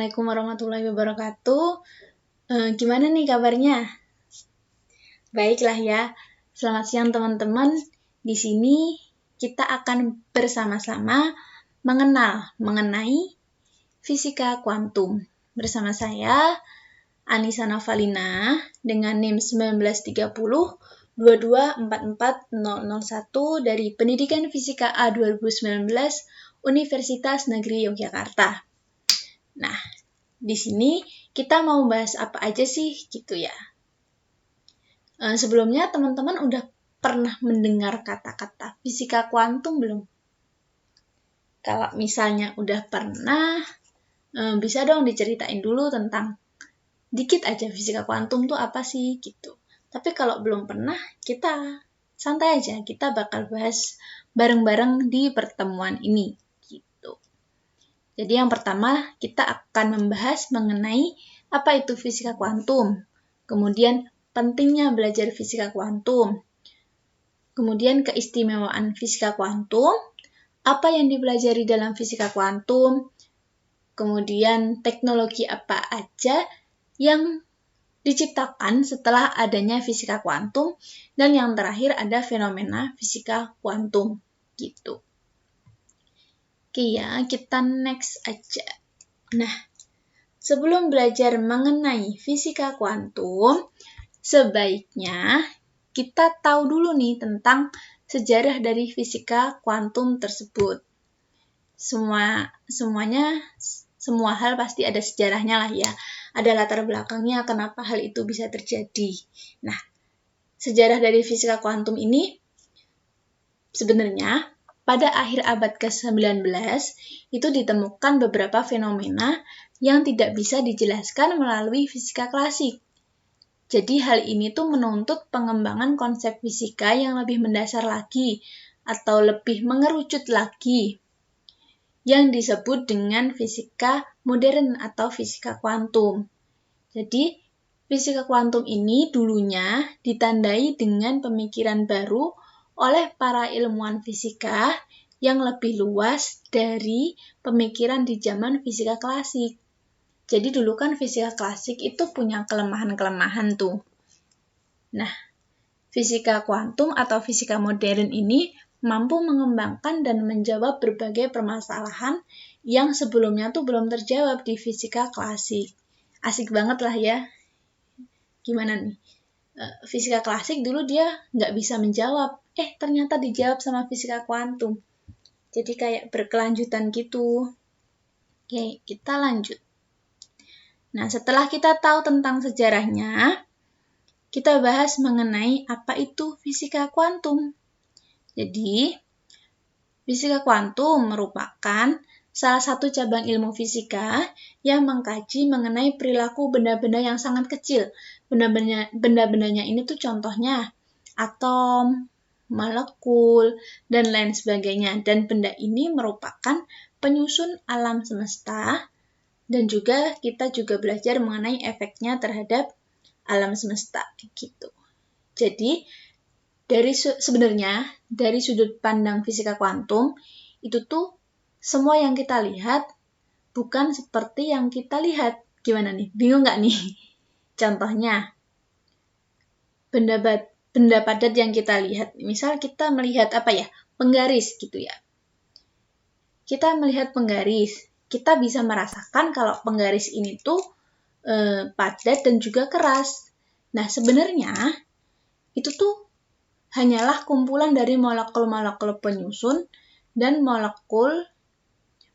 Assalamualaikum warahmatullahi wabarakatuh. Gimana nih kabarnya? Baiklah ya. Selamat siang teman-teman. Di sini kita akan bersama-sama mengenai fisika kuantum. Bersama saya Anissa Navalina dengan NIM 1930 2244001 dari Pendidikan Fisika A 2019 Universitas Negeri Yogyakarta. Nah, di sini kita mau bahas apa aja sih gitu ya. Sebelumnya teman-teman udah pernah mendengar kata-kata fisika kuantum belum? Kalau misalnya udah pernah, bisa dong diceritain dulu tentang dikit aja fisika kuantum tuh apa sih gitu. Tapi kalau belum pernah, kita santai aja, kita bakal bahas bareng-bareng di pertemuan ini. Jadi yang pertama, kita akan membahas mengenai apa itu fisika kuantum, kemudian pentingnya belajar fisika kuantum, kemudian keistimewaan fisika kuantum, apa yang dipelajari dalam fisika kuantum, kemudian teknologi apa aja yang diciptakan setelah adanya fisika kuantum, dan yang terakhir ada fenomena fisika kuantum, gitu. Oke ya, kita next aja. Nah, sebelum belajar mengenai fisika kuantum, sebaiknya kita tahu dulu nih tentang sejarah dari fisika kuantum tersebut. Semua hal pasti ada sejarahnya lah ya. Ada latar belakangnya kenapa hal itu bisa terjadi. Nah, sejarah dari fisika kuantum ini sebenarnya pada akhir abad ke-19 itu ditemukan beberapa fenomena yang tidak bisa dijelaskan melalui fisika klasik. Jadi hal ini tuh menuntut pengembangan konsep fisika yang lebih mendasar lagi atau lebih mengerucut lagi yang disebut dengan fisika modern atau fisika kuantum. Jadi fisika kuantum ini dulunya ditandai dengan pemikiran baru oleh para ilmuwan fisika yang lebih luas dari pemikiran di zaman fisika klasik. Jadi dulu kan fisika klasik itu punya kelemahan-kelemahan tuh. Nah, fisika kuantum atau fisika modern ini mampu mengembangkan dan menjawab berbagai permasalahan yang sebelumnya tuh belum terjawab di fisika klasik. Asik banget lah ya. Gimana nih? Fisika klasik dulu dia nggak bisa menjawab. Ternyata dijawab sama fisika kuantum. Jadi kayak berkelanjutan gitu. Oke, kita lanjut. Nah, setelah kita tahu tentang sejarahnya, kita bahas mengenai apa itu fisika kuantum. Jadi, fisika kuantum merupakan salah satu cabang ilmu fisika yang mengkaji mengenai perilaku benda-benda yang sangat kecil. Benda-bendanya ini tuh contohnya atom, molekul, dan lain sebagainya. Dan benda ini merupakan penyusun alam semesta, dan juga kita juga belajar mengenai efeknya terhadap alam semesta gitu. Jadi sebenarnya dari sudut pandang fisika kuantum itu tuh semua yang kita lihat bukan seperti yang kita lihat. Gimana nih? Bingung nggak nih? Contohnya benda padat yang kita lihat. Misal kita melihat penggaris gitu ya. Kita melihat penggaris, kita bisa merasakan kalau penggaris ini tuh padat dan juga keras. Nah, sebenarnya itu tuh hanyalah kumpulan dari molekul-molekul penyusun, dan molekul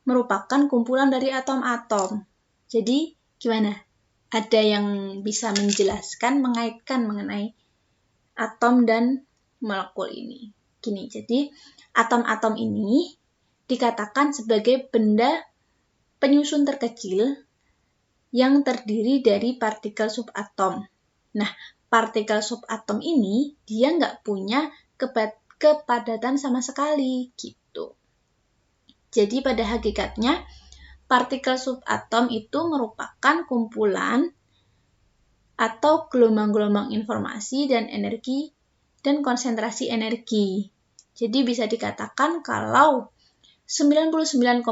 merupakan kumpulan dari atom-atom. Jadi, gimana? Ada yang bisa menjelaskan, mengaitkan mengenai atom dan molekul ini. Gini, jadi atom-atom ini dikatakan sebagai benda penyusun terkecil yang terdiri dari partikel subatom. Nah, partikel subatom ini dia nggak punya kepadatan sama sekali gitu. Jadi pada hakikatnya partikel subatom itu merupakan kumpulan atau gelombang-gelombang informasi dan energi dan konsentrasi energi. Jadi bisa dikatakan kalau 99,9%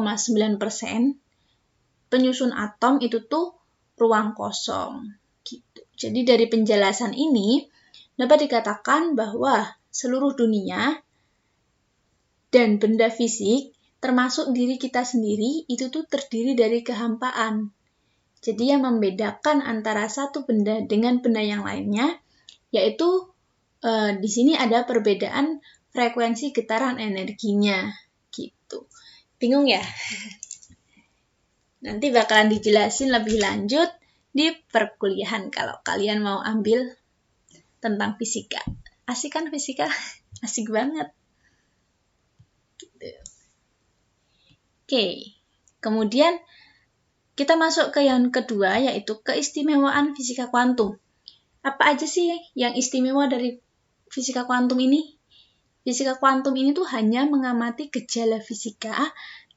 penyusun atom itu tuh ruang kosong. Gitu. Jadi dari penjelasan ini dapat dikatakan bahwa seluruh dunia dan benda fisik, termasuk diri kita sendiri, itu tuh terdiri dari kehampaan. Jadi yang membedakan antara satu benda dengan benda yang lainnya, yaitu di sini ada perbedaan frekuensi getaran energinya. Gitu. Bingung ya? Nanti bakalan dijelasin lebih lanjut di perkuliahan kalau kalian mau ambil tentang fisika. Asik kan fisika? Asik banget. Gitu. Oke, kemudian kita masuk ke yang kedua, yaitu keistimewaan fisika kuantum. Apa aja sih yang istimewa dari fisika kuantum ini? Fisika kuantum ini tuh hanya mengamati gejala fisika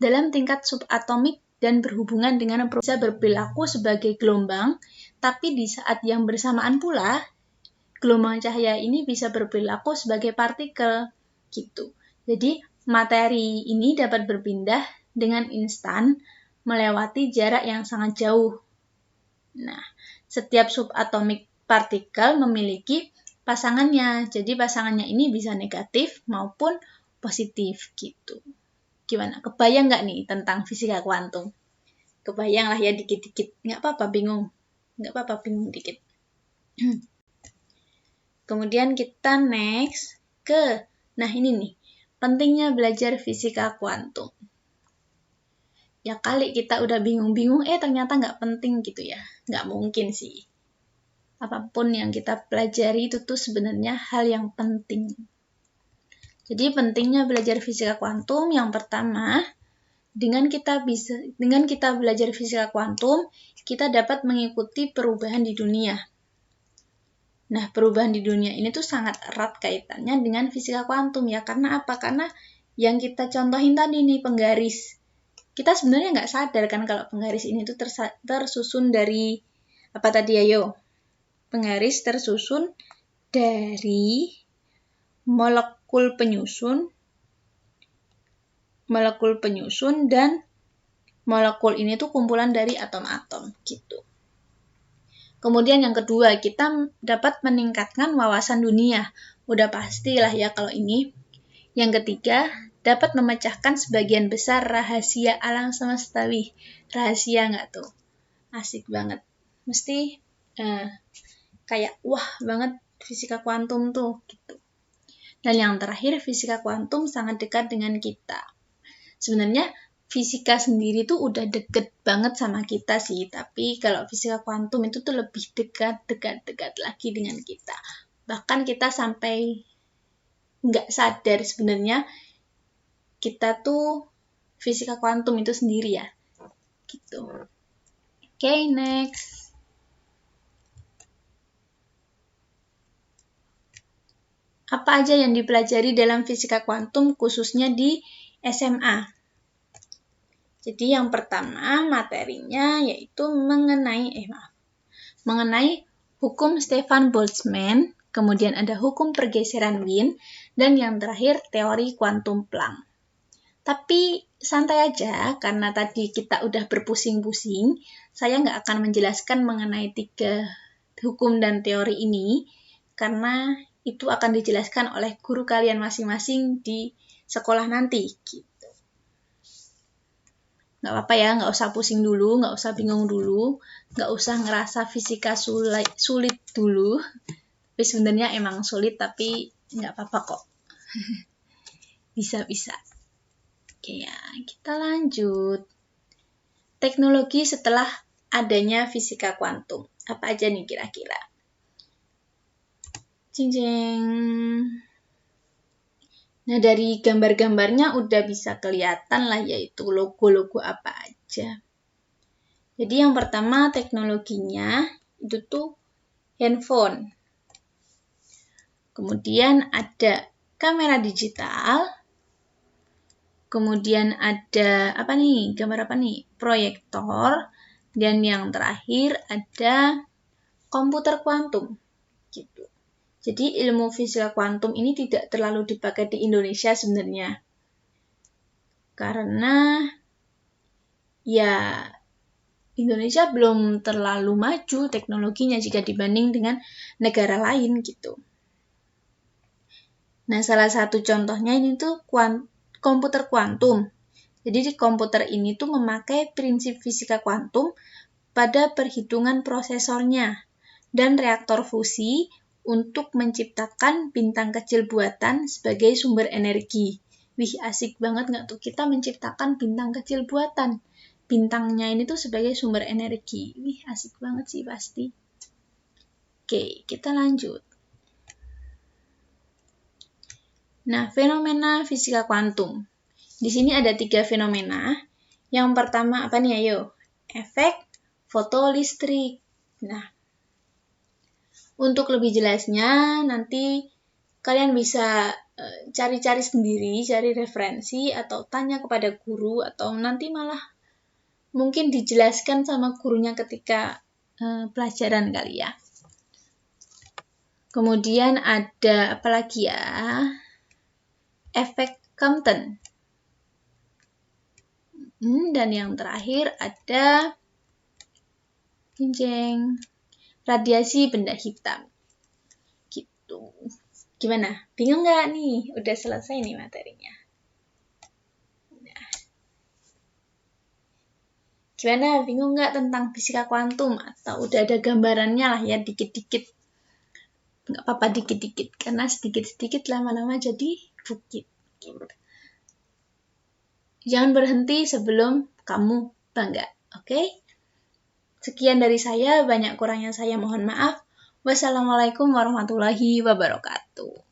dalam tingkat subatomik dan berhubungan dengan bisa berperilaku sebagai gelombang, tapi di saat yang bersamaan pula, gelombang cahaya ini bisa berperilaku sebagai partikel, gitu. Jadi, materi ini dapat berpindah dengan instan melewati jarak yang sangat jauh. Nah, setiap subatomik partikel memiliki pasangannya, jadi pasangannya ini bisa negatif maupun positif, gitu. Gimana? Kebayang nggak nih tentang fisika kuantum? Kebayang lah ya dikit-dikit. Nggak apa-apa bingung. Nggak apa-apa bingung dikit. Kemudian kita next ke, nah ini nih, pentingnya belajar fisika kuantum. Ya kali kita udah bingung-bingung, ternyata nggak penting gitu ya. Nggak mungkin sih. Apapun yang kita pelajari itu tuh sebenarnya hal yang penting. Jadi pentingnya belajar fisika kuantum yang pertama, dengan kita belajar fisika kuantum, kita dapat mengikuti perubahan di dunia. Nah, perubahan di dunia ini tuh sangat erat kaitannya dengan fisika kuantum ya. Karena apa? Karena yang kita contohin tadi nih, penggaris. Kita sebenarnya nggak sadar kan kalau penggaris ini tuh tersusun dari, apa tadi ayo? Penggaris tersusun dari molekul penyusun dan molekul ini tuh kumpulan dari atom-atom gitu. Kemudian yang kedua, kita dapat meningkatkan wawasan dunia. Udah pastilah ya kalau ini. Yang ketiga, dapat memecahkan sebagian besar rahasia alam semesta. Wih, rahasia nggak tuh? Asik banget. Mesti kayak wah banget fisika kuantum tuh gitu. Dan yang terakhir, fisika kuantum sangat dekat dengan kita. Sebenarnya fisika sendiri tuh udah deket banget sama kita sih, tapi kalau fisika kuantum itu tuh lebih dekat lagi dengan kita. Bahkan kita sampai nggak sadar sebenarnya kita tuh fisika kuantum itu sendiri ya. Gitu. Oke, next. Apa aja yang dipelajari dalam fisika kuantum khususnya di SMA? Jadi yang pertama materinya yaitu mengenai hukum Stefan Boltzmann, kemudian ada hukum pergeseran Wien, dan yang terakhir teori kuantum Planck. Tapi santai aja, karena tadi kita udah berpusing-pusing, saya nggak akan menjelaskan mengenai 3 hukum dan teori ini, karena itu akan dijelaskan oleh guru kalian masing-masing di sekolah nanti. Gitu. Nggak apa-apa ya, nggak usah pusing dulu, nggak usah bingung dulu, nggak usah ngerasa fisika sulit dulu. Tapi sebenarnya emang sulit, tapi nggak apa-apa kok. Bisa-bisa. Oke ya, kita lanjut. Teknologi setelah adanya fisika kuantum. Apa aja nih kira-kira? Cing-cing. Nah, dari gambar-gambarnya udah bisa kelihatan lah, yaitu logo-logo apa aja. Jadi yang pertama teknologinya itu tuh handphone. Kemudian ada kamera digital. Kemudian ada gambar apa nih? Proyektor. Dan yang terakhir ada komputer kuantum. Gitu. Jadi ilmu fisika kuantum ini tidak terlalu dipakai di Indonesia sebenarnya. Karena ya Indonesia belum terlalu maju teknologinya jika dibanding dengan negara lain gitu. Nah, salah satu contohnya ini tuh komputer kuantum. Jadi di komputer ini tuh memakai prinsip fisika kuantum pada perhitungan prosesornya dan reaktor fusi untuk menciptakan bintang kecil buatan sebagai sumber energi. Wih, asik banget nggak tuh kita menciptakan bintang kecil buatan. Bintangnya ini tuh sebagai sumber energi. Wih, asik banget sih pasti. Oke, kita lanjut. Nah, fenomena fisika kuantum. Di sini ada 3 fenomena. Yang pertama apa nih, ayo? Efek fotolistrik. Nah, untuk lebih jelasnya nanti kalian bisa cari-cari sendiri, cari referensi atau tanya kepada guru atau nanti malah mungkin dijelaskan sama gurunya ketika pelajaran kali ya. Kemudian ada apa lagi ya? Efek Compton. Dan yang terakhir ada radiasi benda hitam. Gitu. Gimana? Bingung nggak nih? Udah selesai nih materinya. Nah. Gimana? Bingung nggak tentang fisika kuantum? Atau udah ada gambarannya lah ya dikit-dikit. Nggak apa-apa dikit-dikit. Karena sedikit-sedikit lama-lama jadi bukit. Gitu. Jangan berhenti sebelum kamu bangga. Oke? Sekian dari saya, banyak kurangnya saya mohon maaf. Wassalamualaikum warahmatullahi wabarakatuh.